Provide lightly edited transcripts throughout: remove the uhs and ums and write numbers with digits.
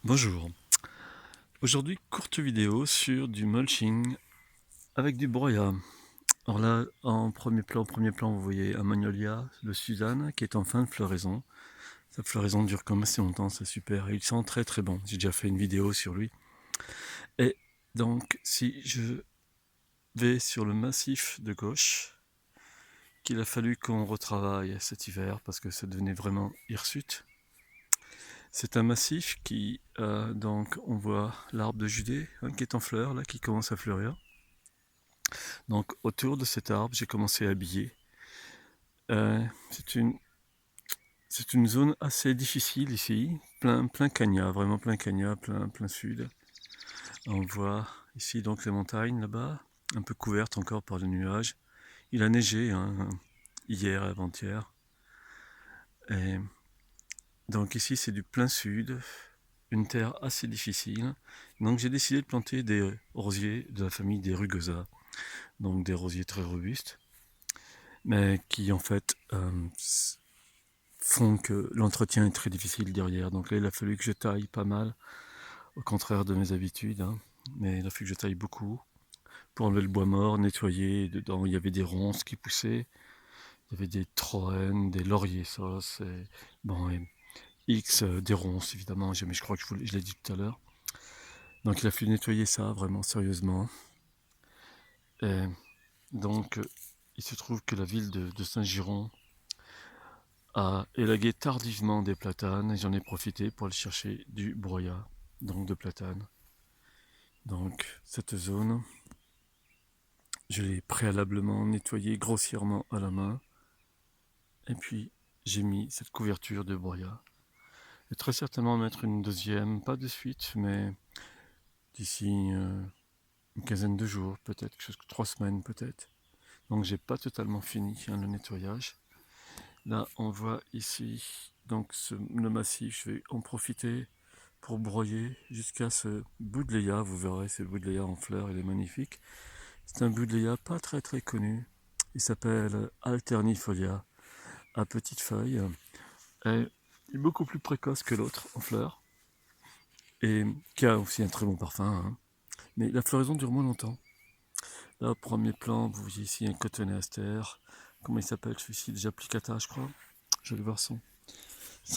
Bonjour, aujourd'hui courte vidéo sur du mulching avec du broyat. Alors là, en premier plan, vous voyez un magnolia de Suzanne qui est en fin de floraison. Sa floraison dure comme assez longtemps, c'est super, et il sent très très bon. J'ai déjà fait une vidéo sur lui. Et donc, si je vais sur le massif de gauche, qu'il a fallu qu'on retravaille cet hiver parce que ça devenait vraiment hirsute. C'est un massif qui, donc, on voit l'arbre de Judée qui est en fleurs, là, qui commence à fleurir. Donc autour de cet arbre, j'ai commencé à habiller. Euh, c'est une, c'est une zone assez difficile ici, plein cagnat, vraiment plein cagnat, plein sud. On voit ici donc les montagnes là-bas, un peu couvertes encore par les nuages. Il a neigé hier, avant-hier. Et donc ici c'est du plein sud, une terre assez difficile. Donc j'ai décidé de planter des rosiers de la famille des rugosa, donc des rosiers très robustes, mais qui en fait font que l'entretien est très difficile derrière. Donc là, il a fallu que je taille pas mal, au contraire de mes habitudes, hein. Mais il a fallu que je taille beaucoup pour enlever le bois mort, nettoyer. Dedans, il y avait des ronces qui poussaient, il y avait des troènes, des lauriers, ça, c'est bon, et X, des ronces évidemment. Mais je crois que je l'ai dit tout à l'heure. Donc il a fallu nettoyer ça vraiment sérieusement. Et donc, il se trouve que la ville de Saint-Giron a élagué tardivement des platanes et j'en ai profité pour aller chercher du broyat, donc de platane. Donc cette zone, je l'ai préalablement nettoyée grossièrement à la main et puis j'ai mis cette couverture de broyat. Je vais très certainement mettre une deuxième, pas de suite, mais d'ici une quinzaine de jours, peut-être, quelque chose que 3 semaines peut-être. Donc j'ai pas totalement fini le nettoyage. Là, on voit ici donc le massif. Je vais en profiter pour broyer jusqu'à ce Buddleia. Vous verrez, c'est le Buddleia en fleurs, il est magnifique. C'est un Buddleia pas très très connu. Il s'appelle Alternifolia, à petites feuilles. Et il est beaucoup plus précoce que l'autre en fleurs. Et qui a aussi un très bon parfum, hein. Mais la floraison dure moins longtemps. Là, au premier plan, vous voyez ici un cotonéaster. Comment il s'appelle celui-ci? Déjà Plicata, je crois. Je vais voir son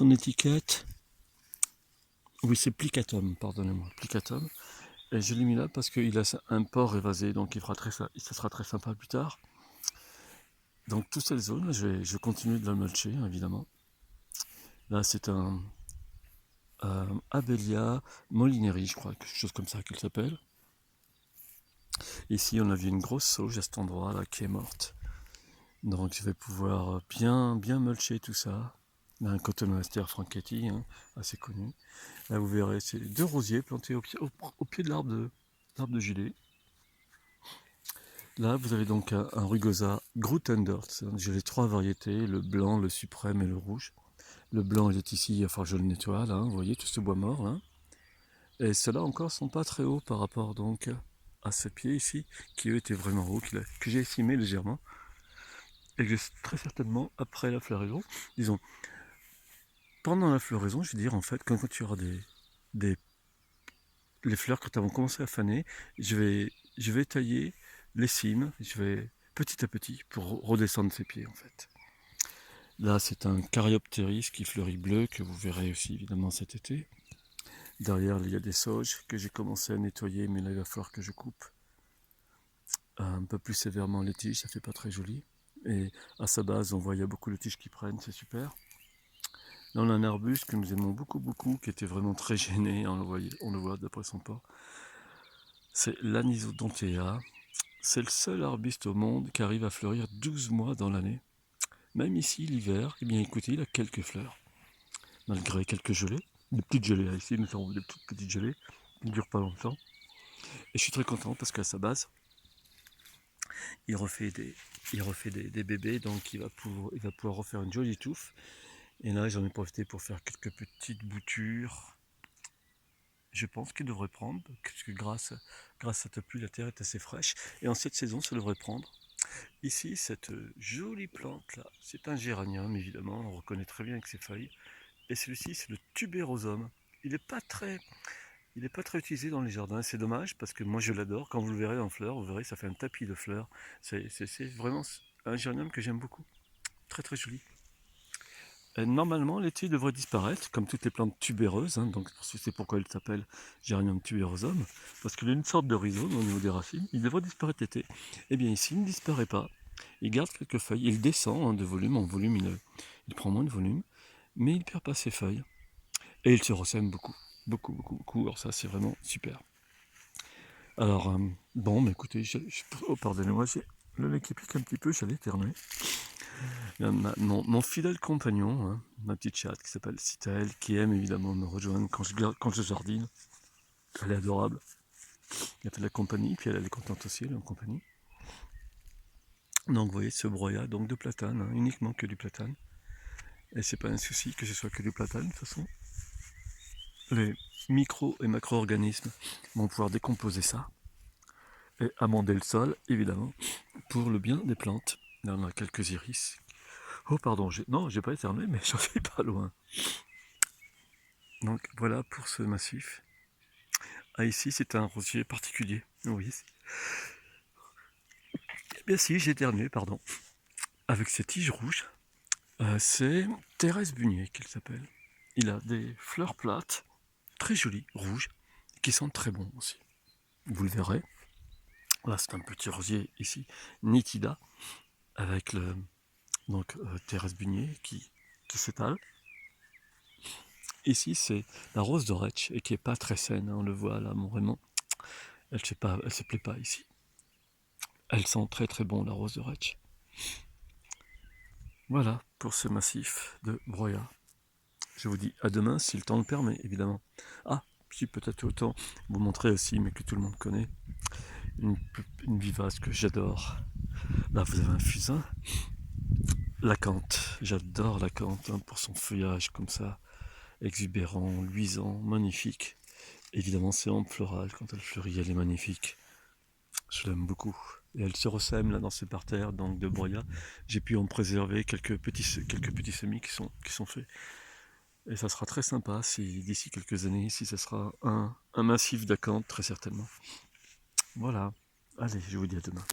étiquette. Oui, c'est Plicatum, pardonnez-moi. Plicatum. Et je l'ai mis là parce qu'il a un port évasé, donc ça sera très sympa plus tard. Donc toute cette zone, je vais continuer de la mulcher, évidemment. Là, c'est un Abelia molineri, je crois, quelque chose comme ça qu'il s'appelle. Ici, on a vu une grosse sauge à cet endroit là qui est morte. Donc je vais pouvoir bien mulcher tout ça. Là, un cotonoaster franchetti, hein, assez connu. Là, vous verrez, c'est deux rosiers plantés au pied de l'arbre de gilet. Là, vous avez donc un rugosa Grutendorf. J'ai les trois variétés, le blanc, le suprême et le rouge. Le blanc, il est ici, enfin je le nettoie là, vous voyez tout ce bois mort là. Et ceux-là encore sont pas très hauts par rapport donc à ce pied ici, qui eux étaient vraiment hauts, que j'ai estimé légèrement. Et que très certainement après la floraison, disons, pendant la floraison, je veux dire en fait, quand tu auras des les fleurs, quand elles vont commencer à faner, je vais tailler les cimes, je vais petit à petit pour redescendre ses pieds en fait. Là, c'est un Caryopteris qui fleurit bleu, que vous verrez aussi évidemment cet été. Derrière, il y a des sauges que j'ai commencé à nettoyer, mais là, il va falloir que je coupe un peu plus sévèrement les tiges, ça fait pas très joli. Et à sa base, on voit il y a beaucoup de tiges qui prennent, c'est super. Là, on a un arbuste que nous aimons beaucoup, qui était vraiment très gêné, on le voit d'après son port. C'est l'Anisodontea. C'est le seul arbuste au monde qui arrive à fleurir 12 mois dans l'année. Même ici, l'hiver, eh bien écoutez, il a quelques fleurs, malgré quelques gelées. Des petites gelées, ici nous avons des toutes petites gelées qui ne durent pas longtemps. Et je suis très content parce qu'à sa base, il refait des bébés, donc il va pouvoir refaire une jolie touffe. Et là, j'en ai profité pour faire quelques petites boutures. Je pense qu'il devrait prendre, parce que grâce à cette pluie, la terre est assez fraîche. Et en cette saison, ça devrait prendre. Ici, cette jolie plante-là, c'est un géranium, évidemment, on reconnaît très bien avec ses feuilles. Et celui-ci, c'est le tubérosum. il est pas très utilisé dans les jardins. C'est dommage parce que moi je l'adore. Quand vous le verrez en fleurs, vous verrez, ça fait un tapis de fleurs. C'est vraiment un géranium que j'aime beaucoup. Très très joli. Normalement, l'été, il devrait disparaître, comme toutes les plantes tubéreuses, hein, donc c'est pourquoi il s'appelle Géranium tubérosum, parce qu'il a une sorte de rhizome au niveau des racines, il devrait disparaître l'été. Eh bien ici, il ne disparaît pas, il garde quelques feuilles, il descend de volume en volume, il prend moins de volume, mais il ne perd pas ses feuilles, et il se ressème beaucoup, beaucoup, beaucoup, beaucoup, alors ça c'est vraiment super. Alors, bon, mais écoutez, oh, pardonnez-moi, j'ai le nez qui pique un petit peu, j'allais éternuer. Mon fidèle compagnon, hein, ma petite chatte qui s'appelle Citaël, qui aime évidemment me rejoindre quand je jardine. Elle est adorable. Elle fait de la compagnie, puis elle est contente aussi, elle est en compagnie. Donc vous voyez ce broyat donc de platane, hein, uniquement que du platane. Et c'est pas un souci que ce soit que du platane, de toute façon. Les micro et macro-organismes vont pouvoir décomposer ça et amender le sol, évidemment, pour le bien des plantes. Là, on a quelques iris. Oh pardon, non, j'ai pas éternué, mais j'en suis pas loin. Donc voilà pour ce massif. Ah, ici, c'est un rosier particulier. Oui. Eh bien si, j'ai éternué, pardon. Avec ses tiges rouges. C'est Thérèse Bunier qu'il s'appelle. Il a des fleurs plates, très jolies, rouges, qui sentent très bon aussi. Vous le verrez. Là, c'est un petit rosier ici, Nitida, avec Thérèse Bunier qui s'étale. Ici, c'est la rose d'Oretch, et qui est pas très saine, hein, on le voit là, mon Raymond. Elle se plaît pas ici. Elle sent très très bon, la rose d'Oretch. Voilà pour ce massif de broyat. Je vous dis à demain si le temps le permet, évidemment. Ah, si peut-être autant vous montrer aussi, mais que tout le monde connaît, une vivace que j'adore. Là, vous avez un fusain. L'acanthe, j'adore l'acanthe hein, pour son feuillage comme ça, exubérant, luisant, magnifique. Évidemment, c'est en floral, quand elle fleurit, elle est magnifique. Je l'aime beaucoup. Et elle se ressème là dans ces parterres donc de broyat. J'ai pu en préserver quelques petits semis qui sont faits. Et ça sera très sympa si d'ici quelques années, si ça sera un massif d'acanthe, très certainement. Voilà. Allez, je vous dis à demain.